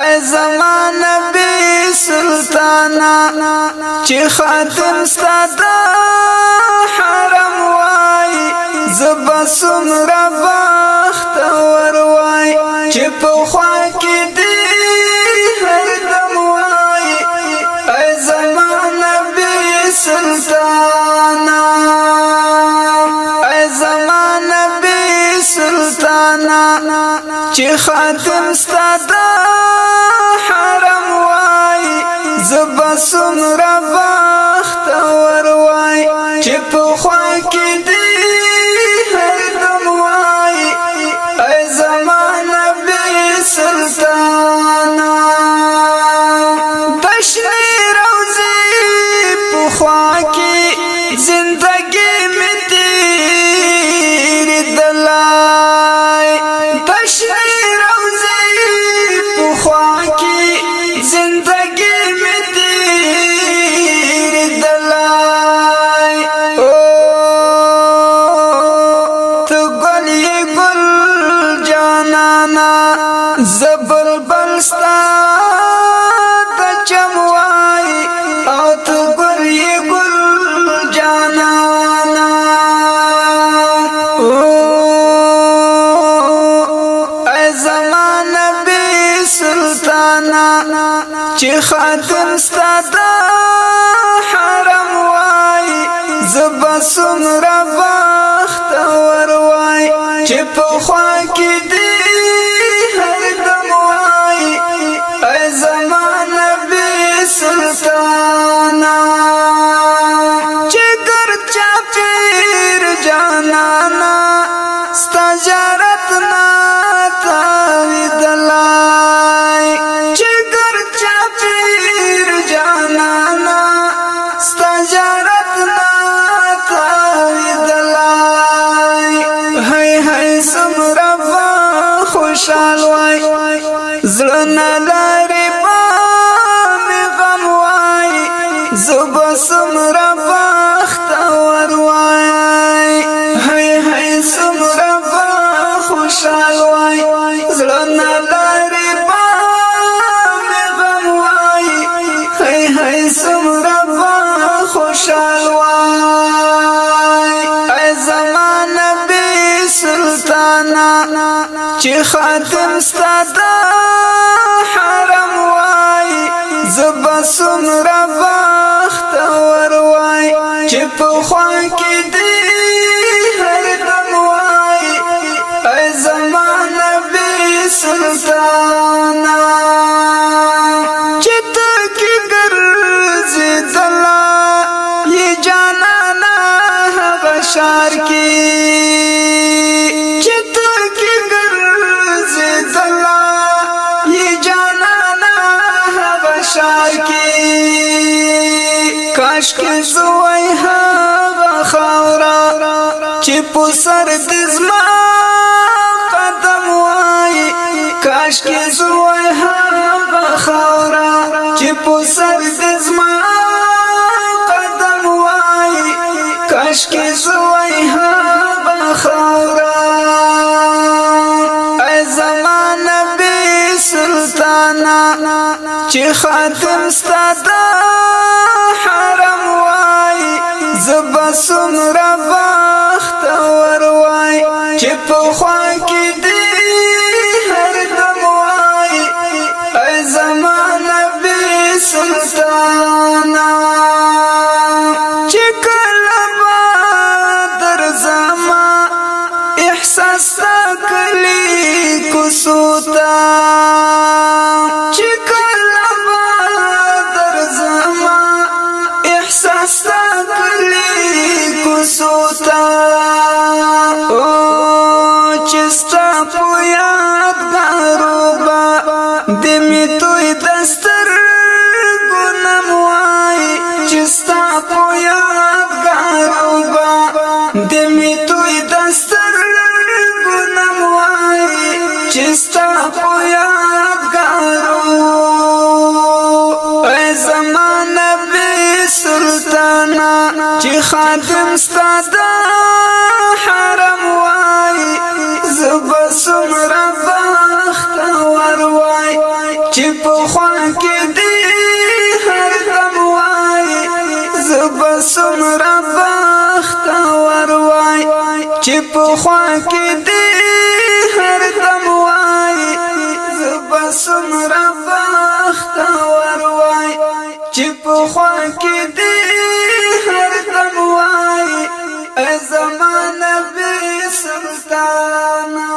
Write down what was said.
ای زمان نبی سلطانا چی خاتم ستا دا حرم وای زبا سمرا بخت وروای چی پخوا کی دی هر دم وای ای زمان نبی سلطانا ای زمان نبی سلطانا چی خاتم ستا دا حرم وای زبا سمرا بخت وروای چی پخوا کی دی هر دم وای ای زمان نبی سلطانا دشنی روزی پخوا کی زندگی میں تیری دلائی دشنی روزی پخوا کی زندگی میں تیری دلائی تو گلی گل جانانا زبل بلستا دا چموائی او تو گلی گل جانانا ای زمان نبی سلطانا چی خاتم ستا دا حرم وای زبا سمرا بخت وروای چی پخوا کی دی هر دم وای ای زمان نبی سلطانا چی گر چاپیر جانانا ستا جارت ناتاوی دلائی چی گر چاپیر جانانا ستا جارت ناتاوی دلائی ہی ہی سمرا با خوشحال وائی زلنا لاری بامی غم وائی زبا سمرا بخت وروائی ہی ہی سمرا با خوشحال وائی زلنا لاری بامی غم وائی ہی ہی سمرا با خوشحال وائی ای زمان نبی سلطانا چی خاتم ستا دا حرم وای زبا سمرا بخت وروای چی پخوا کی دی هر دم وای ای زمان نبی سلطانا چی تکی گرزی دلا یہ جانانا بشار کی چی تکی گرزی دلا یہ جانانا بشار کی کاش کی زوی هوا خورا چی پسر دزما قدم وای کاش کی زوی هوا خورا چی پسر دزما قدم وای کاش کی زوی هوا خورا ای زمان نبی سلطانا چی خاتم ستا دا حرم وای زبا سمرا بخت وروای چی پخوا کی دی هر دم وای ای زمان نبی سلطانا چی کلا در زما احساس تا کلی کسوتا چی کلا در زما احساس تا کلی کسوتا چستا پویاد گاروبا دمی توی دستر گنم وای چستا پویاد گاروبا دمی توی دستر گنم وای چستا پویاد گارو ای زمان نبی سلطانا چی خاتم ستا دا حرم وای زبا سمرا بخت وروای چې په خوا کې دی هر دم وای زب سمرا بختور وای چې په خوا کې دی هر دم وای زب سمرا بختور وای چې په خوا کې دی هر دم وای ای زمان نبی سلطانا